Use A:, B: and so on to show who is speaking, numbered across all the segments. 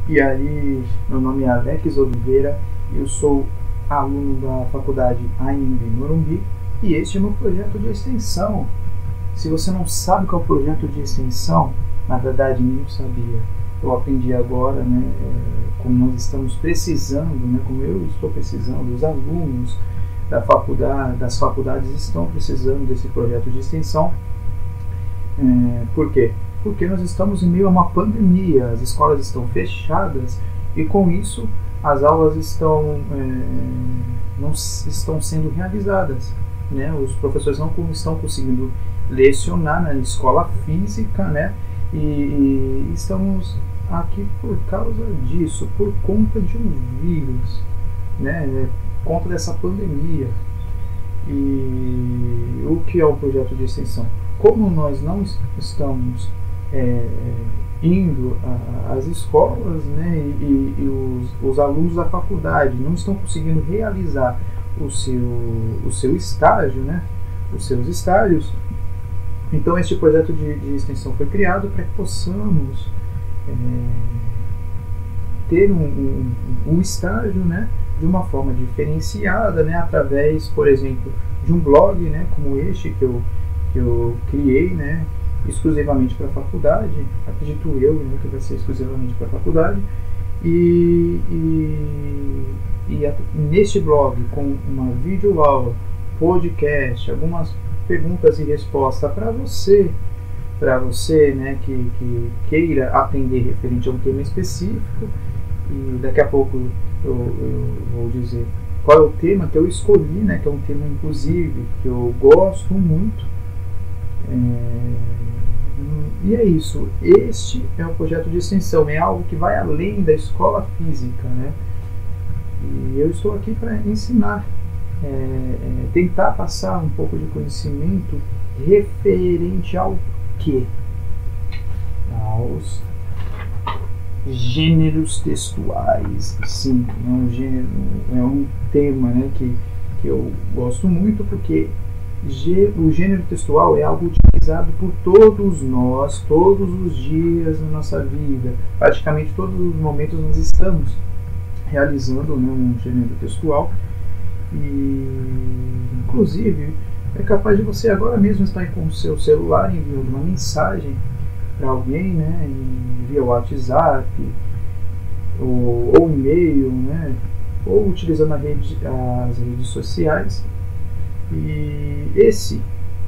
A: E aí, meu nome é Alex Oliveira, eu sou aluno da faculdade AMB Morumbi e este é meu projeto de extensão. Se você não sabe qual é o projeto de extensão, na verdade nem eu sabia. Eu aprendi agora, né, como nós estamos precisando, né, como eu estou precisando, os alunos das faculdades estão precisando desse projeto de extensão. Por quê? Porque nós estamos em meio a uma pandemia, as escolas estão fechadas e com isso as aulas não estão sendo realizadas, né? Os professores não estão conseguindo lecionar na escola física, né? E estamos aqui por causa disso, por conta de um vírus, né? Por conta dessa pandemia. E o que é o projeto de extensão? Como nós não estamos indo às escolas, né, e os alunos da faculdade não estão conseguindo realizar o seu estágio, né, os seus estágios, então este projeto de extensão foi criado para que possamos ter um estágio, né, de uma forma diferenciada, né, através, por exemplo, de um blog, né, como este que eu criei, né, exclusivamente para a faculdade, acredito eu, né, que vai ser exclusivamente para a faculdade, e neste blog, com uma videoaula, podcast, algumas perguntas e respostas para você, né, que queira aprender referente a um tema específico, e daqui a pouco eu vou dizer qual é o tema que eu escolhi, né, que é um tema inclusive que eu gosto muito. E é isso, este é o projeto de extensão, é algo que vai além da escola física, né? E eu estou aqui para ensinar, tentar passar um pouco de conhecimento referente ao quê? Aos gêneros textuais. Sim, é um tema, né, que eu gosto muito, porque o gênero textual é algo utilizado por todos nós, todos os dias da nossa vida. Praticamente todos os momentos nós estamos realizando, né, um gênero textual. E, inclusive, é capaz de você agora mesmo estar com o seu celular enviando uma mensagem para alguém, né, via WhatsApp ou e-mail, né, ou utilizando as redes sociais. E esse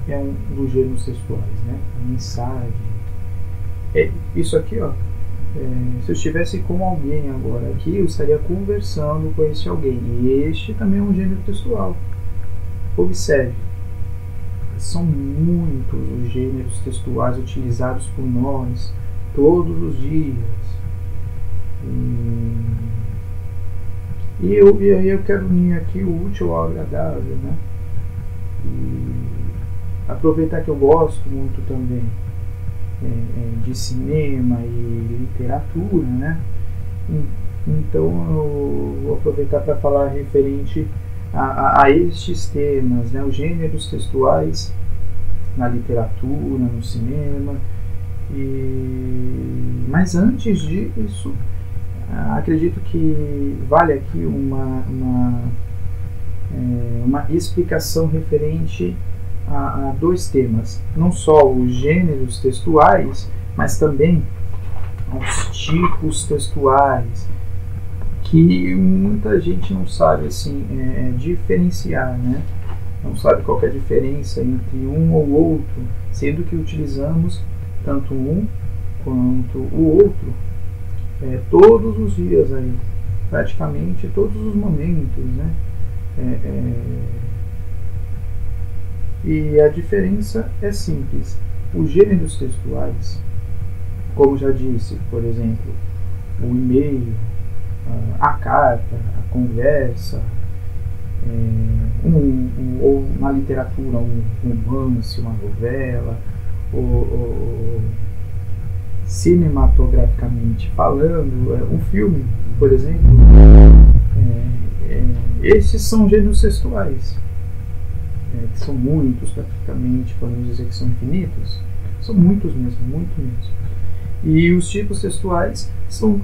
A: é um dos gêneros textuais, né? A mensagem. Isso aqui, ó. Se eu estivesse com alguém agora aqui, eu estaria conversando com esse alguém. E este também é um gênero textual. Observe. São muitos os gêneros textuais utilizados por nós todos os dias. E eu quero unir aqui o útil ao agradável, né? E aproveitar que eu gosto muito também de cinema e literatura, né? Então eu vou aproveitar para falar referente a estes temas, né? Os gêneros textuais na literatura, no cinema. Mas antes disso, acredito que vale aqui uma explicação referente a dois temas, não só os gêneros textuais, mas também aos tipos textuais, que muita gente não sabe assim, diferenciar, né? Não sabe qual é a diferença entre um ou outro, sendo que utilizamos tanto um quanto o outro todos os dias aí, praticamente todos os momentos, né? E a diferença é simples. Os gêneros textuais, como já disse, por exemplo, o e-mail, a carta, a conversa, ou na literatura um romance, uma novela, ou cinematograficamente falando, um filme, por exemplo, esses são gêneros textuais, que são muitos praticamente, podemos dizer que são infinitos, são muitos mesmo, muito mesmo. E os tipos textuais são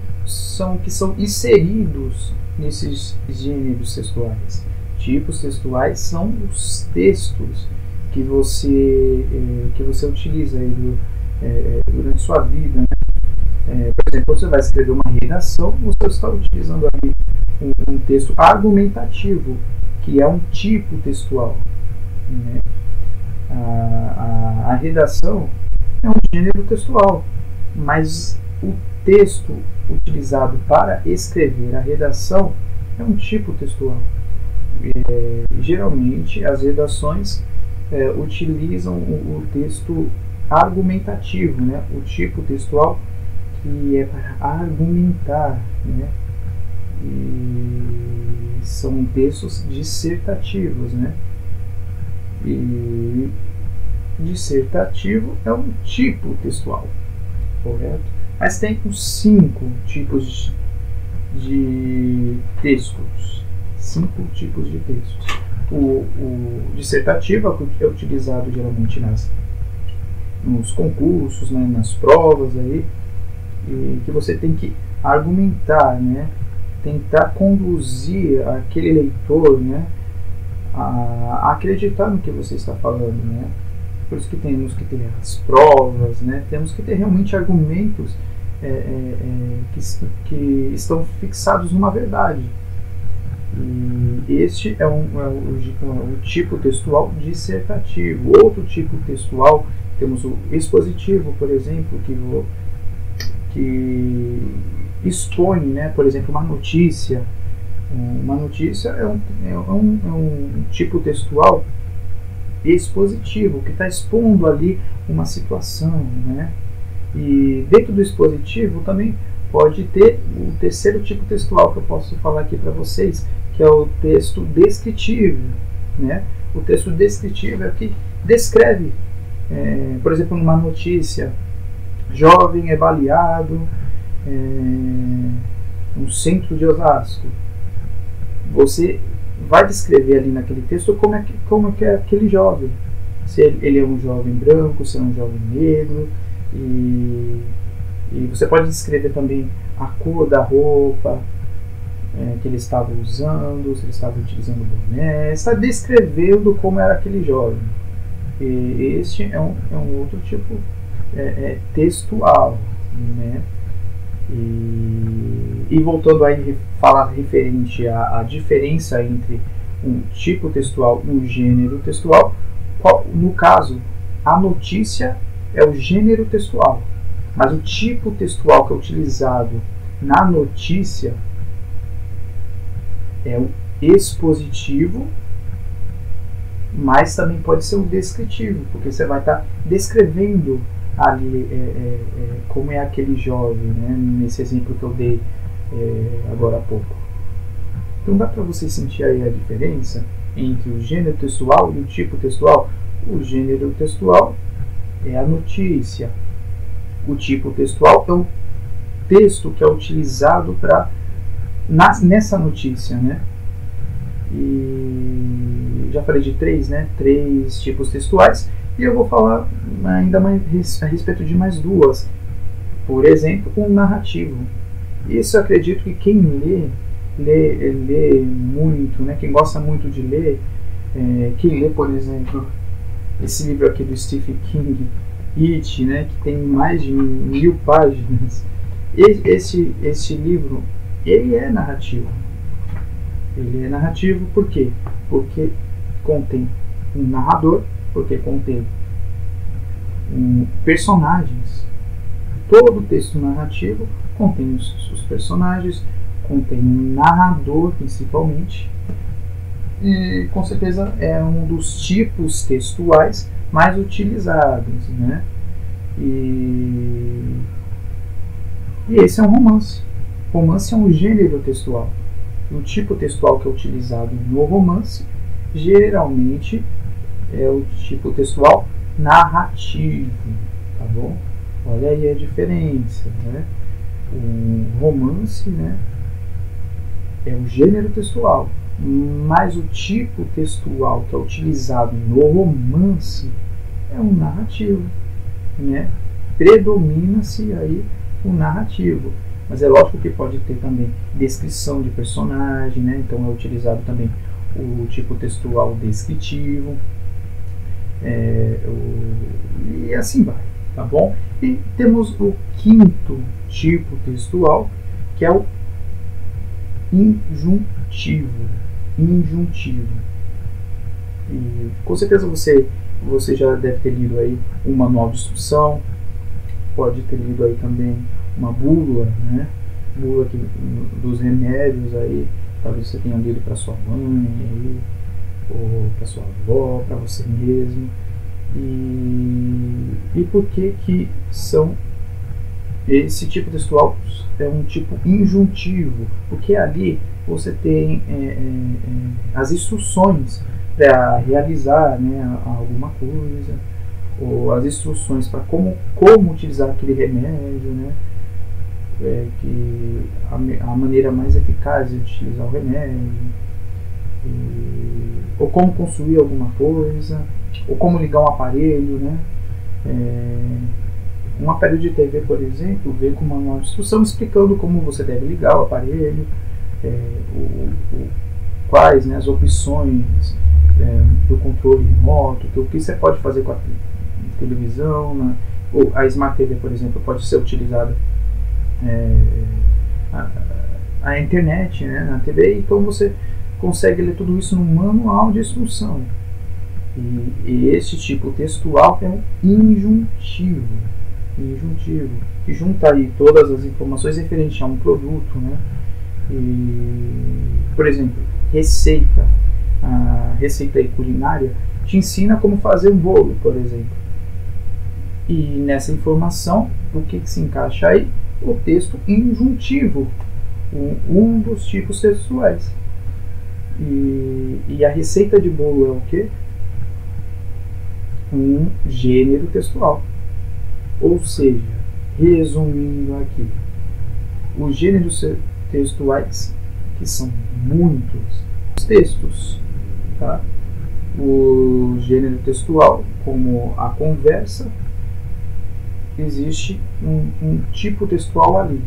A: que são inseridos nesses gêneros textuais. Tipos textuais são os textos que você utiliza aí durante sua vida, né? Por exemplo, quando você vai escrever uma redação, você está utilizando ali um texto argumentativo, que é um tipo textual, né? A redação é um gênero textual, mas o texto utilizado para escrever a redação é um tipo textual. Geralmente as redações utilizam o texto argumentativo, né? O tipo textual que é para argumentar, né? E são textos dissertativos, né? E dissertativo é um tipo textual, correto? Mas tem os 5 tipos de textos. 5 tipos de textos. O dissertativo é utilizado geralmente nos concursos, né, nas provas aí, e que você tem que argumentar, né, tentar conduzir aquele leitor, né, a acreditar no que você está falando, né. Por isso que temos que ter as provas, né, temos que ter realmente argumentos que estão fixados numa verdade. E este é o tipo textual dissertativo. Outro tipo textual, temos o expositivo, por exemplo, que expõe, né, por exemplo, uma notícia. Uma notícia é um tipo textual expositivo, que está expondo ali uma situação, né? E dentro do expositivo também pode ter o terceiro tipo textual que eu posso falar aqui para vocês, que é o texto descritivo, né? O texto descritivo é o que descreve, por exemplo, numa notícia: jovem é baleado no centro de Osasco. Você vai descrever ali naquele texto como é que é aquele jovem. Se ele é um jovem branco, se é um jovem negro, e você pode descrever também a cor da roupa que ele estava usando, se ele estava utilizando boné. Está descrevendo como era aquele jovem. E este é um outro tipo textual, né? E voltando aí falar referente à diferença entre um tipo textual e um gênero textual, no caso, a notícia é o gênero textual, mas o tipo textual que é utilizado na notícia é o expositivo, mas também pode ser o descritivo, porque você vai estar descrevendo ali como é aquele jovem, né, nesse exemplo que eu dei agora há pouco. Então dá para você sentir aí a diferença entre o gênero textual e o tipo textual. O gênero textual é a notícia. O tipo textual é o texto que é utilizado nessa notícia, né? E já falei de 3 tipos textuais, e eu vou falar ainda mais a respeito de mais 2. Por exemplo, um narrativo. Isso eu acredito que quem lê muito, né? Quem gosta muito de ler, quem lê, por exemplo, esse livro aqui do Stephen King, It, né, que tem mais de 1000 páginas. Esse livro, ele é narrativo. Ele é narrativo por quê? Porque contém um narrador, porque contém personagens. Todo texto narrativo contém os personagens, contém um narrador principalmente, e com certeza é um dos tipos textuais mais utilizados, né? E esse é um romance. Romance é um gênero textual. O tipo textual que é utilizado no romance geralmente é o tipo textual narrativo, tá bom? Olha aí a diferença, né? O romance, né, é o gênero textual, mas o tipo textual que é utilizado no romance é um narrativo, né? predomina-se aí o narrativo. Mas é lógico que pode ter também descrição de personagem, né? Então é utilizado também o tipo textual descritivo, e assim vai, tá bom? E temos o quinto tipo textual, que é o injuntivo. E com certeza você já deve ter lido aí um manual de instrução, pode ter lido aí também uma bula, né? Bula dos remédios aí, talvez você tenha lido para sua mãe aí, ou para sua avó, para você mesmo. E por que são esse tipo textual é um tipo injuntivo? Porque ali você tem as instruções para realizar, né, alguma coisa, ou as instruções para como utilizar aquele remédio, né? Que a maneira mais eficaz de utilizar o remédio, ou como construir alguma coisa, ou como ligar um aparelho, né? Um aparelho de TV, por exemplo, vem com uma manual de instrução explicando como você deve ligar o aparelho, quais, né, as opções do controle remoto, o que você pode fazer com a televisão, né? Ou a Smart TV, por exemplo, pode ser utilizada a internet, né, na TV, então você consegue ler tudo isso no manual de instrução. E esse tipo textual é um injuntivo, que junta aí todas as informações referentes a um produto, né? Por exemplo, a receita aí culinária te ensina como fazer um bolo, por exemplo. E nessa informação, o que se encaixa aí? O texto injuntivo, um dos tipos textuais. E a receita de bolo é o quê? Um gênero textual. Ou seja, resumindo aqui, os gêneros textuais, que são muitos textos, tá? O gênero textual, como a conversa, existe um tipo textual ali,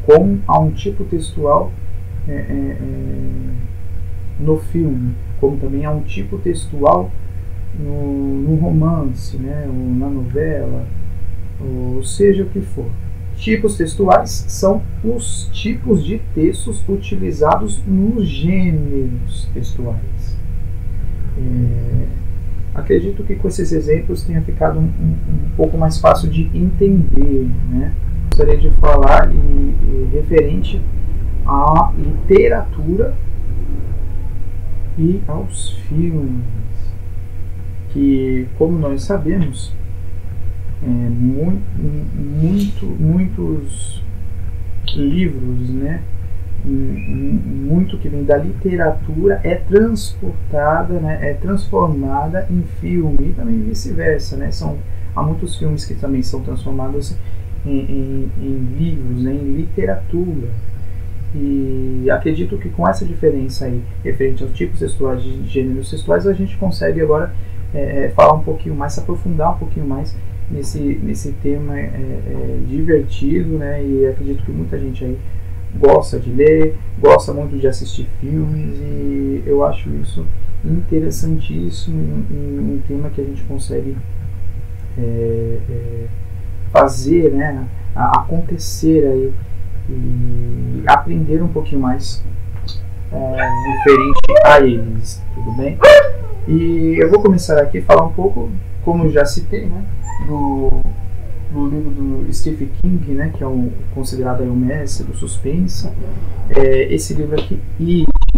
A: como há um tipo textual no filme, como também há um tipo textual no romance, né, ou na novela, ou seja o que for. Tipos textuais são os tipos de textos utilizados nos gêneros textuais. Acredito que com esses exemplos tenha ficado um pouco mais fácil de entender, né? Gostaria de falar referente à literatura e aos filmes, que, como nós sabemos, muitos livros, né, muito que vem da literatura é transportada, né, é transformada em filme, e também vice-versa, né? Há muitos filmes que também são transformados em livros, né, em literatura. E acredito que com essa diferença aí, referente aos tipos textuais de gêneros textuais, a gente consegue agora falar um pouquinho mais, se aprofundar um pouquinho mais nesse tema divertido, né? E acredito que muita gente aí gosta de ler, gosta muito de assistir filmes, e eu acho isso interessantíssimo, um tema que a gente consegue fazer, né, acontecer aí, e aprender um pouquinho mais referente a eles, tudo bem? E eu vou começar aqui a falar um pouco, como eu já citei, né, do livro do Stephen King, né, que é considerado aí o mestre do suspense. Esse livro aqui,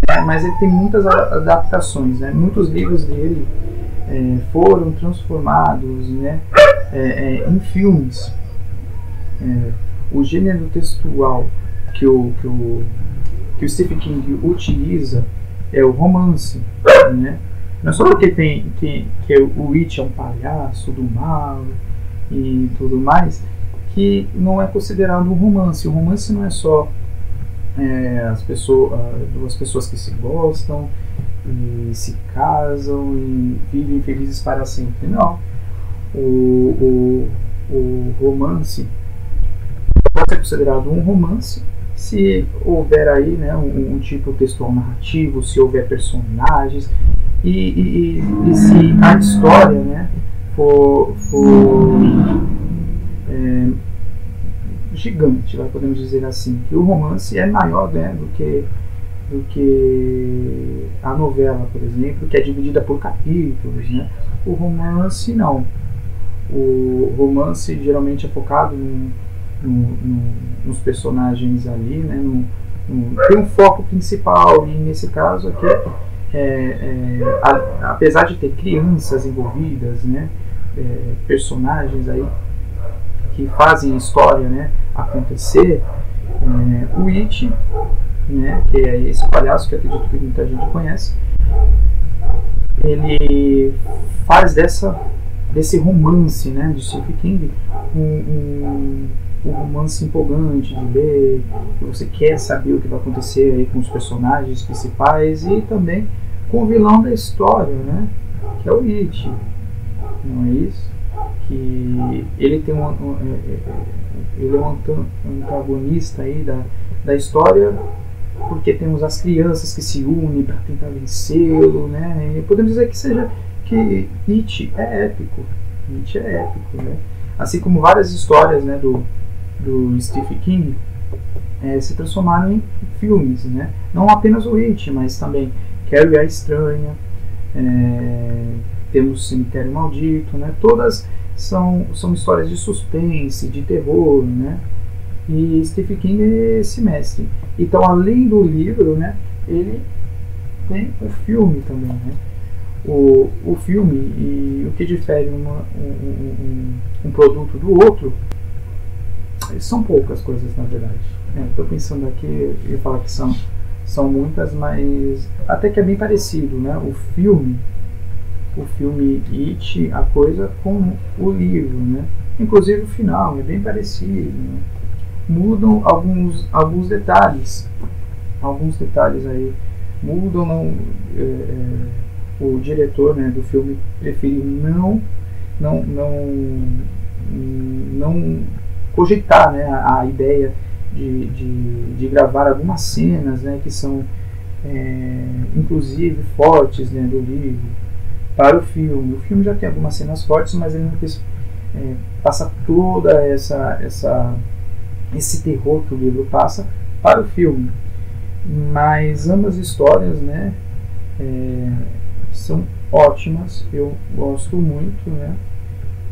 A: né, mas ele tem muitas adaptações, né, muitos livros dele foram transformados, né, em filmes. O gênero textual que o Stephen King utiliza é o romance, né? Não é só porque que o It é um palhaço do mal e tudo mais, que não é considerado um romance. O romance não é só duas pessoas que se gostam e se casam e vivem felizes para sempre. Não. O o romance pode ser considerado um romance se houver aí, né, um tipo textual narrativo, se houver personagens e se a história, né, for gigante, podemos dizer assim, que o romance é maior, né, do que a novela, por exemplo, que é dividida por capítulos, né? O romance não. O romance geralmente é focado nos personagens ali, né? Tem um foco principal, e nesse caso aqui, apesar de ter crianças envolvidas, né? Personagens aí que fazem a história, né, acontecer, o It, né, que é esse palhaço que acredito que muita gente conhece, ele faz desse romance, né, de Stephen King um romance empolgante de ler, que você quer saber o que vai acontecer aí com os personagens principais e também com o vilão da história, né, que é o It, não é isso? Que ele tem ele é um antagonista aí da história, porque temos as crianças que se unem para tentar vencê-lo, né? E podemos dizer que It é épico. It é épico, né? Assim como várias histórias, né, do Stephen King se transformaram em filmes, né? Não apenas o It, mas também Carrie a Estranha, temos Cemitério Maldito, né? Todas são histórias de suspense, de terror, né? E Stephen King é esse mestre. Então, além do livro, né, ele tem o filme também, né? O filme, e o que difere um produto do outro são poucas coisas, na verdade. Estou pensando aqui, eu ia falar que são muitas, mas até que é bem parecido, né? O filme It, a coisa com o livro, né? Inclusive o final é bem parecido, né? Mudam alguns detalhes aí mudam, não, o diretor, né, do filme preferiu não cogitar, né, a ideia de gravar algumas cenas, né, que são inclusive fortes, né, do livro para o filme. O filme já tem algumas cenas fortes, mas ele não quis passar toda esse terror que o livro passa para o filme. Mas ambas histórias, né, são ótimas, eu gosto muito, né,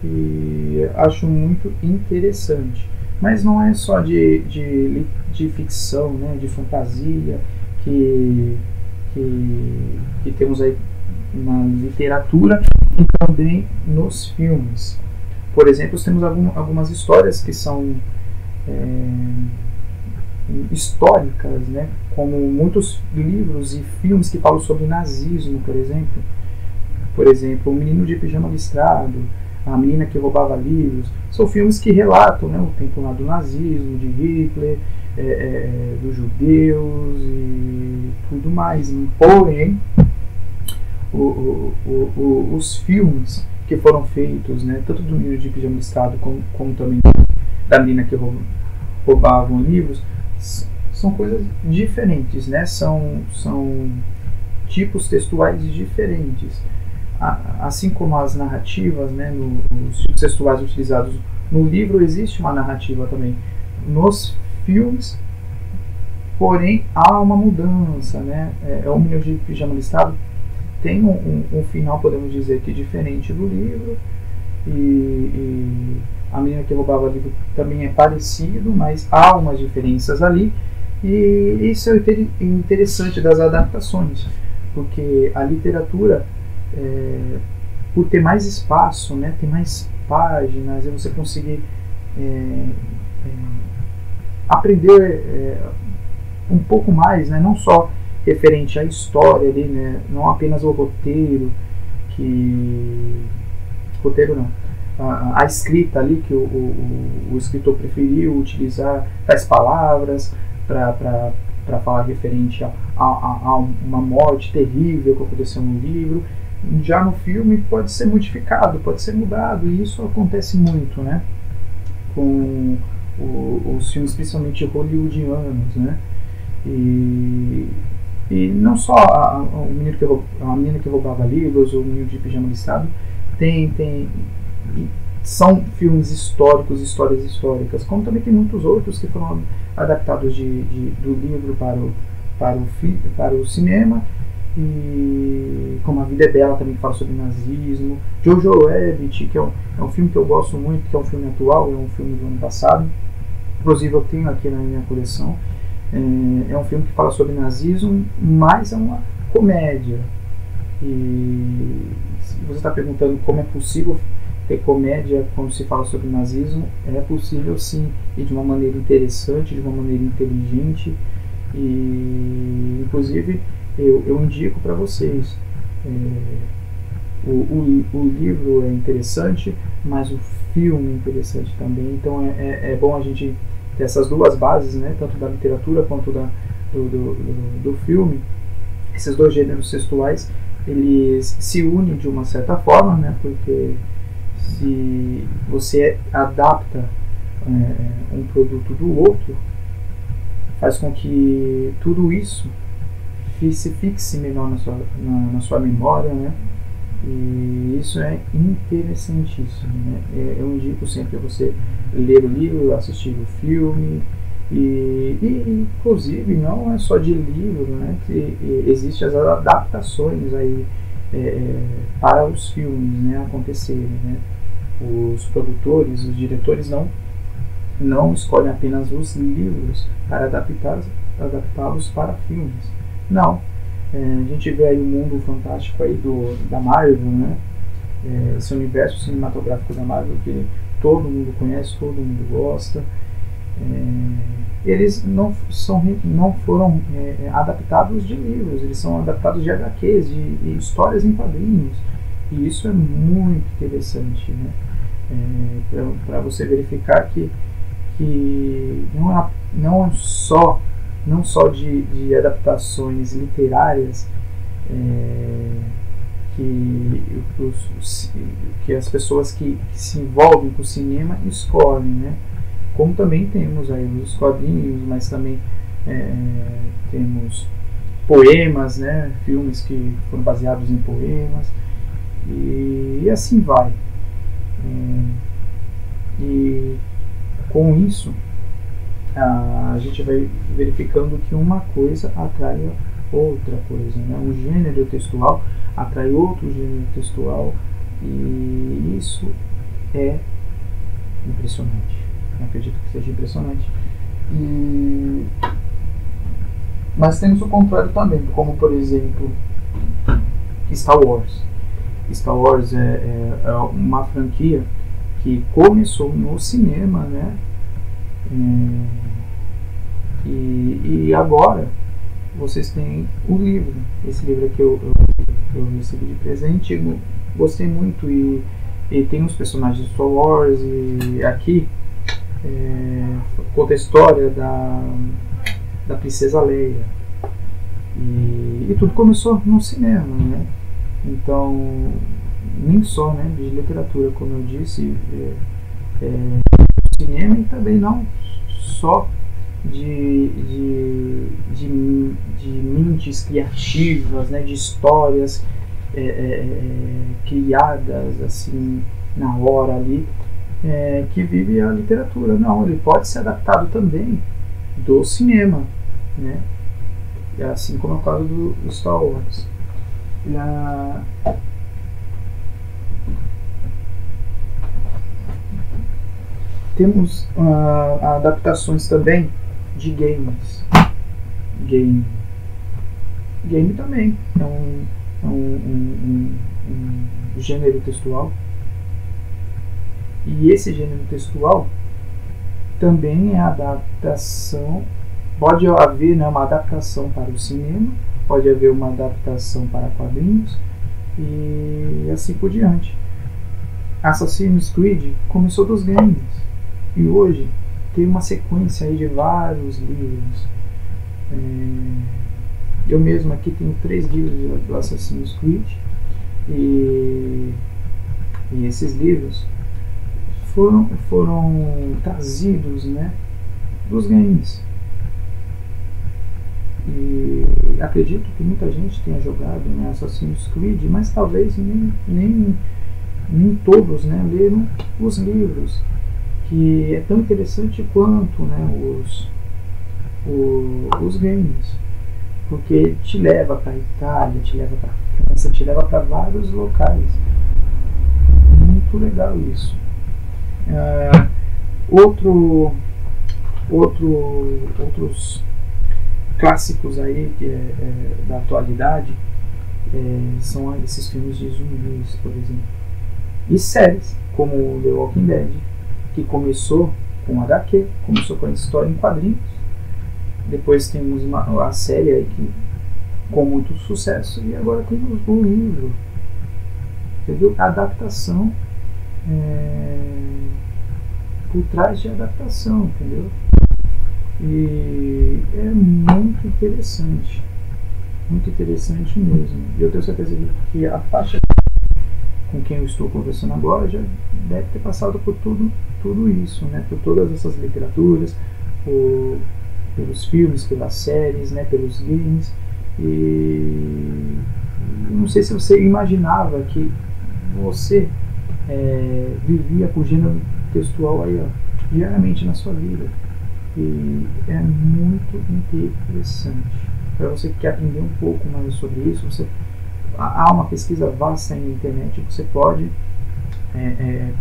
A: e acho muito interessante. Mas não é só de ficção, né, de fantasia que temos aí na literatura e também nos filmes. Por exemplo, temos algumas histórias que são históricas, né? Como muitos livros e filmes que falam sobre nazismo, por exemplo. Por exemplo, O Menino de Pijama Listrado, A Menina que Roubava Livros. São filmes que relatam, né, o tempo lá do nazismo, de Hitler, dos judeus e tudo mais. Porém, os filmes que foram feitos, né, tanto do Menino de Pijama Listrado como também da Menina que roubavam livros, são coisas diferentes, né? São tipos textuais diferentes. Assim como as narrativas, né, os tipos textuais utilizados no livro, existe uma narrativa também nos filmes, porém há uma mudança, né? O Menino de Pijama Listrado tem um final, podemos dizer, que diferente do livro, e A Menina que Roubava Livro também é parecido, mas há umas diferenças ali, e isso é o interessante das adaptações, porque a literatura, por ter mais espaço, né, ter mais páginas, e você conseguir aprender um pouco mais, né, não só referente à história ali, né, não apenas o roteiro, a escrita ali que o escritor preferiu utilizar tais palavras para falar referente a uma morte terrível que aconteceu no livro. Já no filme pode ser modificado, pode ser mudado, e isso acontece muito, né? com os filmes principalmente hollywoodianos, né? E não só a menina que roubava livros, o menino de pijama listrado, são filmes históricos, histórias históricas, como também tem muitos outros que foram adaptados do livro para o cinema, e como A Vida é Bela também, que fala sobre nazismo, Jojo Rabbit, que é um filme que eu gosto muito, que é um filme atual, é um filme do ano passado, inclusive eu tenho aqui na minha coleção. É um filme que fala sobre nazismo, mas é uma comédia. E se você está perguntando como é possível ter comédia quando se fala sobre nazismo, é possível sim, e de uma maneira interessante, de uma maneira inteligente. E inclusive eu indico para vocês, o livro é interessante, mas o filme é interessante também. Então é bom a gente ter essas duas bases, né, tanto da literatura quanto do filme. Esses dois gêneros textuais, eles se unem de uma certa forma, né, porque se você adapta um produto do outro, faz com que tudo isso se fixe melhor na sua memória, né? E isso é interessantíssimo, né? Eu indico sempre você ler o livro, assistir o filme, e inclusive não é só de livro, né? Que existem as adaptações aí para os filmes, né, acontecerem, né? Os produtores, os diretores não escolhem apenas os livros para adaptá-los para filmes. Não. A gente vê aí o mundo fantástico aí da Marvel, né? Esse universo cinematográfico da Marvel que todo mundo conhece, todo mundo gosta. Eles não foram adaptados de livros, eles são adaptados de HQs, de histórias em quadrinhos. E isso é muito interessante, né? Para você verificar que não só de adaptações literárias que as pessoas que se envolvem com o cinema escolhem, né? Como também temos aí os quadrinhos, mas também temos poemas, né? Filmes que foram baseados em poemas, e assim vai. E com isso a gente vai verificando que uma coisa atrai outra coisa, né? Um gênero textual atrai outro gênero textual, e isso é impressionante. Eu acredito que seja impressionante. Mas temos o contrário também, como por exemplo Star Wars. Star Wars é uma franquia que começou no cinema, né? E agora vocês têm o livro. Esse livro aqui eu recebi de presente, gostei muito, e tem os personagens de Star Wars, e aqui conta a história da princesa Leia, e tudo começou no cinema, né? Então, nem só, né, de literatura, como eu disse, cinema, e também não só de mentes criativas, né, de histórias criadas assim na hora ali, que vive a literatura. Não, ele pode ser adaptado também do cinema, né? Assim como é o caso do Star Wars. Temos adaptações também de games. Game também é um gênero textual. E esse gênero textual também é adaptação. Pode haver, né, uma adaptação para o cinema, pode haver uma adaptação para quadrinhos, e assim por diante. Assassin's Creed começou dos games, e hoje tem uma sequência aí de vários livros. Eu mesmo aqui tenho 3 livros do Assassin's Creed, e esses livros foram trazidos, né, dos games. E acredito que muita gente tenha jogado, né, Assassin's Creed, mas talvez nem todos, né, leram os livros, que é tão interessante quanto, né, os games, porque te leva para a Itália, te leva para a França, te leva para vários locais. Muito legal isso. Outros clássicos aí da atualidade são esses filmes de zumbis, por exemplo, e séries como The Walking Dead, que começou com HQ, começou com a história em quadrinhos, depois temos a série aí com muito sucesso, e agora temos o livro, entendeu? A adaptação por trás de adaptação, entendeu? E é muito interessante mesmo. E eu tenho certeza que a faixa com quem eu estou conversando agora já deve ter passado por tudo isso, né? Por todas essas literaturas, pelos filmes, pelas séries, né? Pelos games. E não sei se você imaginava que você vivia com o gênero textual aí, ó, diariamente na sua vida. E é muito interessante. Para você que quer aprender um pouco mais sobre isso, há uma pesquisa vasta aí na internet, você pode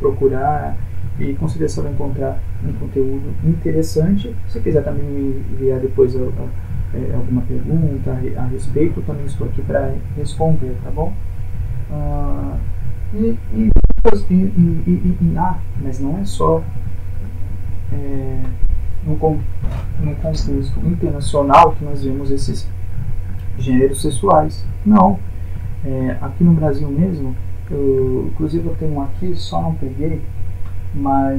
A: procurar e com certeza vai encontrar um conteúdo interessante. Se você quiser também me enviar depois alguma pergunta a respeito, eu também estou aqui para responder, tá bom? Mas não é só no contexto internacional que nós vemos esses gêneros sexuais. Não. Aqui no Brasil mesmo, inclusive eu tenho aqui, só não peguei, mas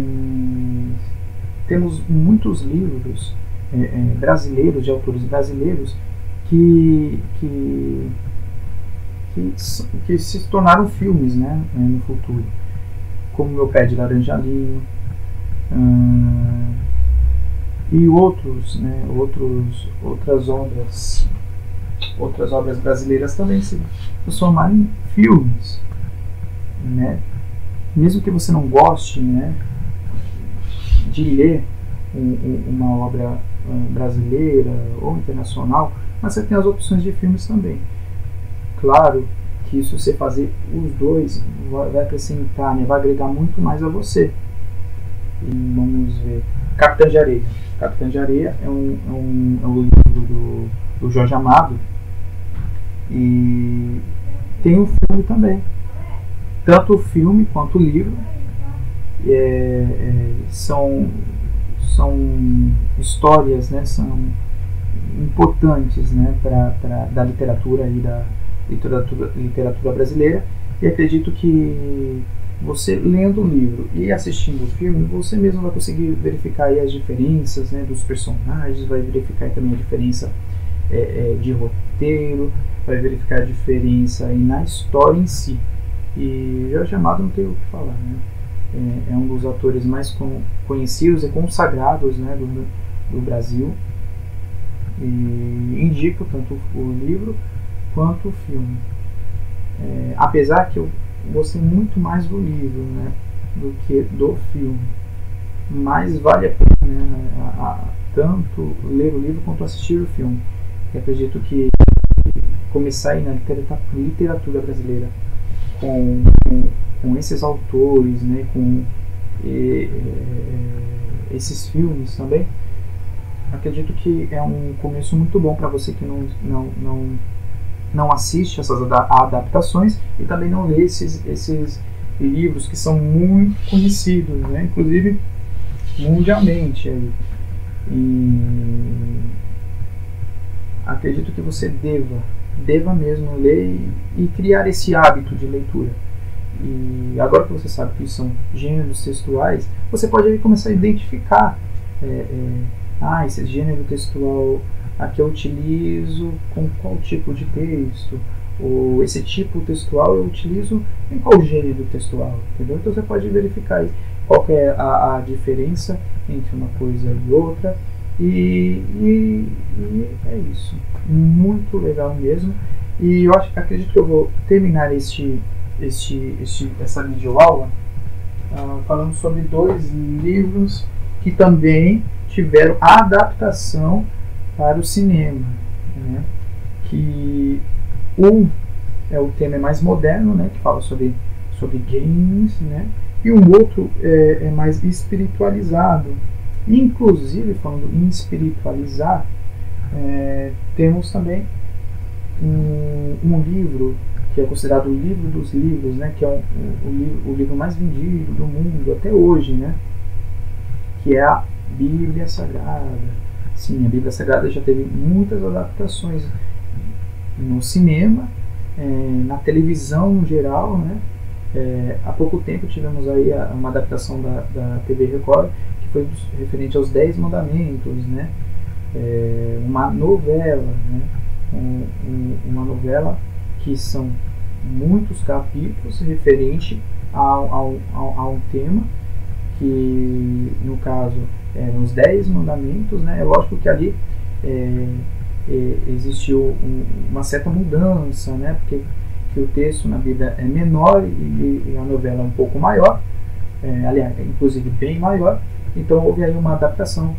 A: temos muitos livros brasileiros, de autores brasileiros, que se tornaram filmes, né, no futuro, como Meu Pé de Laranjalinho, e outros, né, outras obras brasileiras também se transformaram em filmes, né? Mesmo que você não goste, né, de ler uma obra brasileira ou internacional, mas você tem as opções de filmes também. Claro que isso, você fazer os dois, vai acrescentar, né, vai agregar muito mais a você. E vamos ver, Capitã de Areia. Capitã de Areia é um livro do Jorge Amado, e tem um filme também. Tanto o filme quanto o livro são histórias, né, são importantes, né, da literatura e da literatura brasileira. E acredito que você, lendo o livro e assistindo o filme, você mesmo vai conseguir verificar aí as diferenças, né, dos personagens, vai verificar também a diferença de roteiro, vai verificar a diferença aí na história em si. E Jorge Amado não tem o que falar, né? É um dos atores mais conhecidos e consagrados, né, do Brasil. E indico tanto o livro quanto o filme. Apesar que eu gostei muito mais do livro, né, do que do filme, mas vale a pena, né, tanto ler o livro quanto assistir o filme. Eu acredito que começar aí na literatura brasileira com esses autores, né, com esses filmes também, acredito que é um começo muito bom para você que não assiste essas adaptações e também não lê esses livros que são muito conhecidos, né, inclusive mundialmente. E acredito que você deva mesmo ler e criar esse hábito de leitura. E agora que você sabe que são gêneros textuais, você pode aí começar a identificar esse gênero textual aqui eu utilizo com qual tipo de texto, ou esse tipo textual eu utilizo em qual gênero textual, entendeu? Então você pode verificar aí. qual que é a diferença entre uma coisa e outra. E é isso. Muito legal mesmo. E eu acredito que eu vou terminar essa videoaula falando sobre 2 livros que também tiveram adaptação para o cinema, né? Que o tema é mais moderno, né? Que fala sobre games, né? E um outro é mais espiritualizado. Inclusive, falando em espiritualizar, temos também um livro que é considerado o livro dos livros, né? Que é o livro mais vendido do mundo até hoje, né? Que é a Bíblia Sagrada. Sim, a Bíblia Sagrada já teve muitas adaptações no cinema, na televisão no geral, né? Há pouco tempo tivemos aí uma adaptação da TV Record, que foi referente aos 10 Mandamentos, né? Uma novela, né? Uma novela que são muitos capítulos referente a um tema, que no caso eram os 10 mandamentos, né? É lógico que ali existiu uma certa mudança, né? Porque o texto na Bíblia é menor e a novela é um pouco maior, aliás, inclusive bem maior. Então houve aí uma adaptação,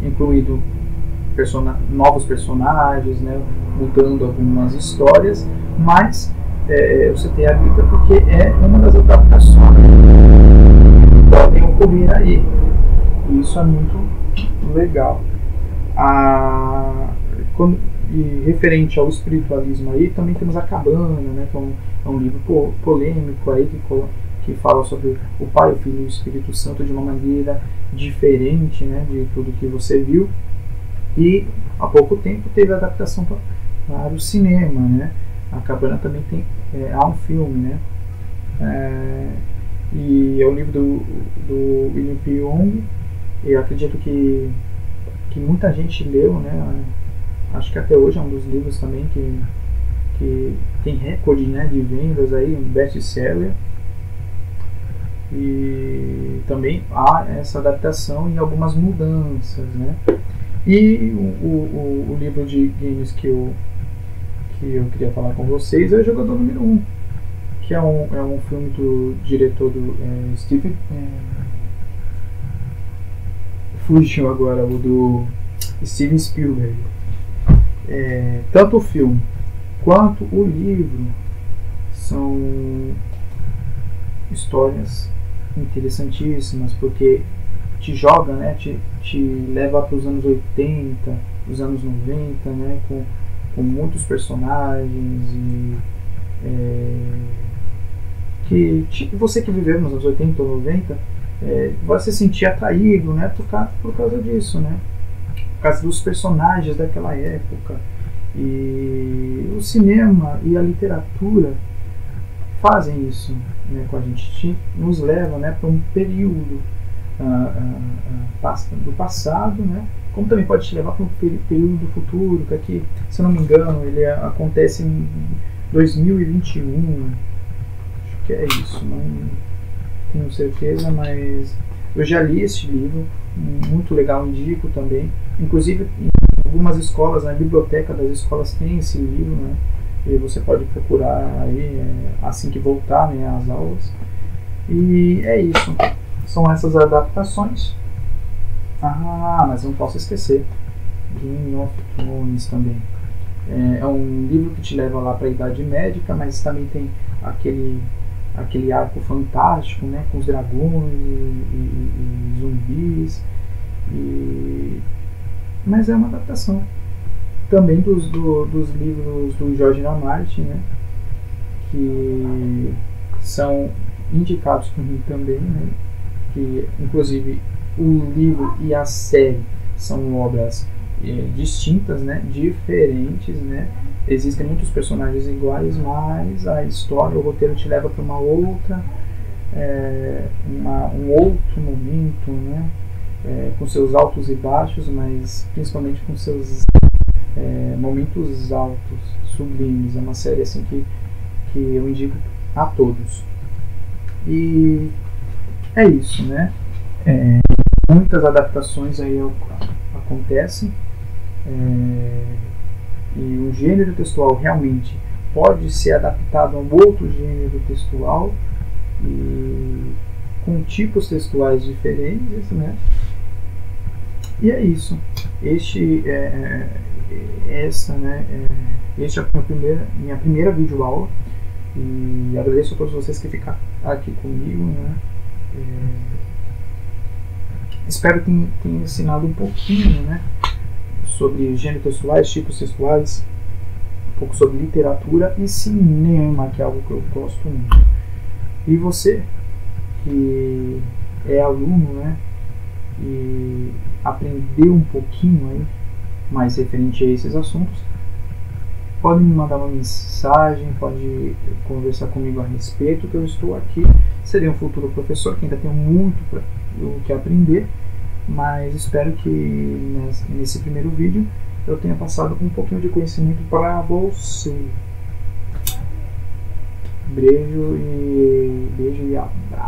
A: incluindo novos personagens, né? Mudando algumas histórias, mas eu citei a Bíblia porque é uma das adaptações que podem ocorrer aí. E isso é muito legal. E referente ao espiritualismo aí, também temos a Cabana, né, que é um livro polêmico aí, que fala sobre o Pai, o Filho e o Espírito Santo de uma maneira diferente, né, de tudo que você viu. E há pouco tempo teve a adaptação para o cinema, né? A Cabana também há um filme, né? E é o livro do William P. Young. Eu acredito que muita gente leu, né? Acho que até hoje é um dos livros também que tem recorde, né, de vendas aí, um best-seller. E também há essa adaptação e algumas mudanças, né? E o livro de games que eu queria falar com vocês é o Jogador Número 1, que é um filme do diretor do Steven... fugiu agora, o do Steven Spielberg. Tanto o filme quanto o livro são histórias interessantíssimas, porque te joga, né, te leva para os anos 80, os anos 90, né, com muitos personagens e que você que viveu nos anos 80 ou 90 vai se sentir atraído, né, por causa disso, né, por causa dos personagens daquela época. E o cinema e a literatura fazem isso, né, com a gente, nos leva, né, para um período do passado, né, como também pode te levar para um período do futuro, que aqui, se eu não me engano, ele acontece em 2021, acho que é isso, não tenho certeza, mas eu já li esse livro, muito legal, indico também. Inclusive, em algumas escolas, na biblioteca das escolas tem esse livro, né? E você pode procurar aí assim que voltar, né, às aulas. E é isso. São essas adaptações. Mas não posso esquecer, Game of Thrones também. É um livro que te leva lá para a Idade Médica, mas também tem aquele arco fantástico, né, com os dragões e zumbis. Mas é uma adaptação também dos livros do George R. R. Martin, né, que são indicados por mim também, né, que inclusive o livro e a série são obras distintas, né, diferentes, né. Existem muitos personagens iguais, mas a história, o roteiro te leva para uma outra, um outro momento, né, com seus altos e baixos, mas principalmente com seus momentos altos, sublimes. É uma série assim que eu indico a todos. E é isso, né? Muitas adaptações aí acontecem, e o gênero textual realmente pode ser adaptado a um outro gênero textual e com tipos textuais diferentes, né? E é isso. Este é a minha primeira videoaula, e agradeço a todos vocês que ficaram aqui comigo, né? Espero que tenha ensinado um pouquinho, né, sobre gêneros textuais, tipos textuais, um pouco sobre literatura e cinema, que é algo que eu gosto muito. E você que é aluno, né, e aprendeu um pouquinho aí mais referente a esses assuntos, pode me mandar uma mensagem, pode conversar comigo a respeito, que eu estou aqui. Serei um futuro professor que ainda tenho muito o que aprender, mas espero que nesse primeiro vídeo eu tenha passado um pouquinho de conhecimento para você. Beijo e abraço.